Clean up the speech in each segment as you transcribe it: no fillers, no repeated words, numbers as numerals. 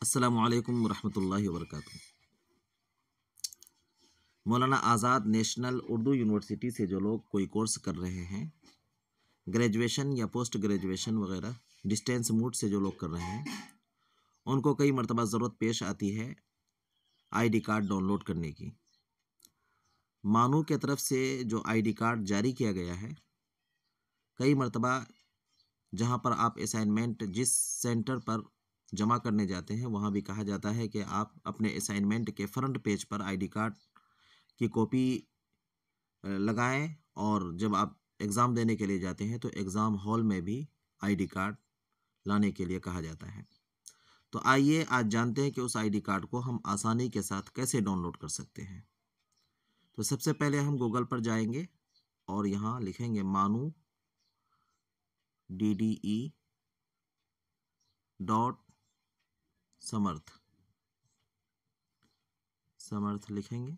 अस्सलामु अलैकुम रहमतुल्लाहि व बरकातुहू। मौलाना आज़ाद नेशनल उर्दू यूनिवर्सिटी से जो लोग कोई कोर्स कर रहे हैं, ग्रेजुएशन या पोस्ट ग्रेजुएशन वगैरह डिस्टेंस मोड से जो लोग कर रहे हैं, उनको कई मरतबा ज़रूरत पेश आती है आईडी कार्ड डाउनलोड करने की। मानू के तरफ से जो आईडी कार्ड जारी किया गया है, कई मरतबा जहाँ पर आप असाइनमेंट जिस सेंटर पर जमा करने जाते हैं, वहाँ भी कहा जाता है कि आप अपने असाइनमेंट के फ्रंट पेज पर आईडी कार्ड की कॉपी लगाएं, और जब आप एग्ज़ाम देने के लिए जाते हैं तो एग्ज़ाम हॉल में भी आईडी कार्ड लाने के लिए कहा जाता है। तो आइए आज जानते हैं कि उस आईडी कार्ड को हम आसानी के साथ कैसे डाउनलोड कर सकते हैं। तो सबसे पहले हम गूगल पर जाएंगे और यहाँ लिखेंगे मानू DDE समर्थ लिखेंगे।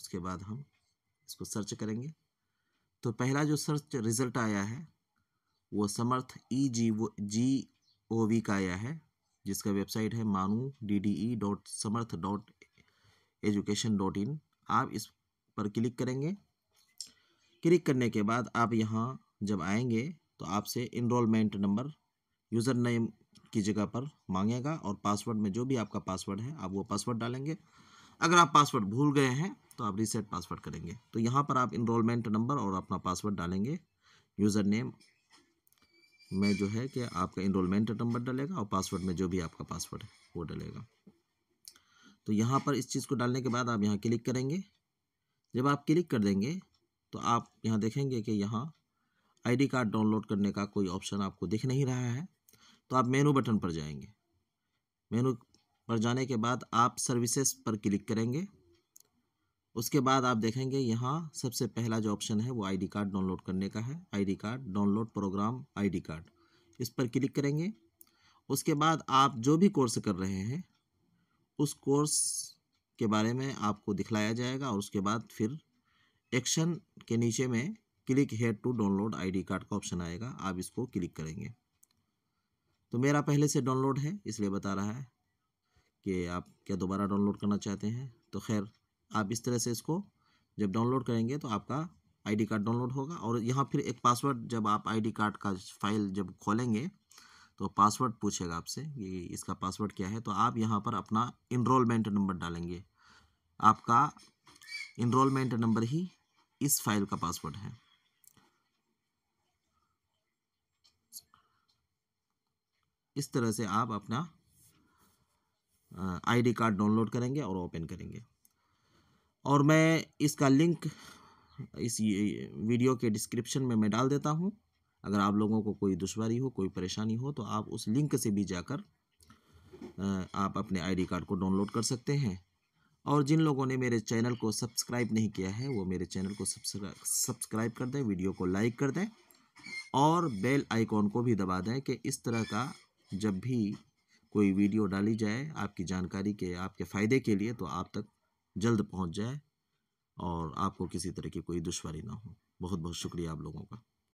उसके बाद हम इसको सर्च करेंगे तो पहला जो सर्च रिज़ल्ट आया है वो समर्थ EGOV का आया है, जिसका वेबसाइट है manu.de.samarth.education.in। आप इस पर क्लिक करेंगे। क्लिक करने के बाद आप यहाँ जब आएंगे तो आपसे इनरोलमेंट नंबर यूज़र नेम की जगह पर मांगेगा, और पासवर्ड में जो भी आपका पासवर्ड है आप वो पासवर्ड डालेंगे। अगर आप पासवर्ड भूल गए हैं तो आप रीसेट पासवर्ड करेंगे। तो यहाँ पर आप इनरोलमेंट नंबर और अपना पासवर्ड डालेंगे। यूज़र नेम में जो है कि आपका इनरोलमेंट नंबर डलेगा और पासवर्ड में जो भी आपका पासवर्ड है वो डलेगा। तो यहाँ पर इस चीज़ को डालने के बाद आप यहाँ क्लिक करेंगे। जब आप क्लिक कर देंगे तो आप यहाँ देखेंगे कि यहाँ आईडी कार्ड डाउनलोड करने का कोई ऑप्शन आपको दिख नहीं रहा है। तो आप मेनू बटन पर जाएंगे। मेनू पर जाने के बाद आप सर्विसेज पर क्लिक करेंगे। उसके बाद आप देखेंगे यहाँ सबसे पहला जो ऑप्शन है वो आईडी कार्ड डाउनलोड करने का है। ID card download program ID card, इस पर क्लिक करेंगे। उसके बाद आप जो भी कोर्स कर रहे हैं उस कोर्स के बारे में आपको दिखलाया जाएगा, और उसके बाद फिर एक्शन के नीचे में click here to download ID card का ऑप्शन आएगा। आप इसको क्लिक करेंगे। तो मेरा पहले से डाउनलोड है इसलिए बता रहा है कि आप क्या दोबारा डाउनलोड करना चाहते हैं। तो खैर आप इस तरह से इसको जब डाउनलोड करेंगे तो आपका आईडी कार्ड डाउनलोड होगा। और यहाँ फिर एक पासवर्ड, जब आप आईडी कार्ड का फाइल जब खोलेंगे तो पासवर्ड पूछेगा आपसे कि इसका पासवर्ड क्या है। तो आप यहाँ पर अपना इनरोलमेंट नंबर डालेंगे। आपका इनरोलमेंट नंबर ही इस फाइल का पासवर्ड है। इस तरह से आप अपना आईडी कार्ड डाउनलोड करेंगे और ओपन करेंगे। और मैं इसका लिंक इस वीडियो के डिस्क्रिप्शन में मैं डाल देता हूँ। अगर आप लोगों को कोई दुश्वारी हो, कोई परेशानी हो, तो आप उस लिंक से भी जाकर आप अपने आईडी कार्ड को डाउनलोड कर सकते हैं। और जिन लोगों ने मेरे चैनल को सब्सक्राइब नहीं किया है वो मेरे चैनल को सब्सक्राइब कर दें, वीडियो को लाइक कर दें और बेल आइकॉन को भी दबा दें कि इस तरह का जब भी कोई वीडियो डाली जाए आपकी जानकारी के, आपके फ़ायदे के लिए, तो आप तक जल्द पहुंच जाए और आपको किसी तरह की कोई दुश्वारी ना हो। बहुत बहुत शुक्रिया आप लोगों का।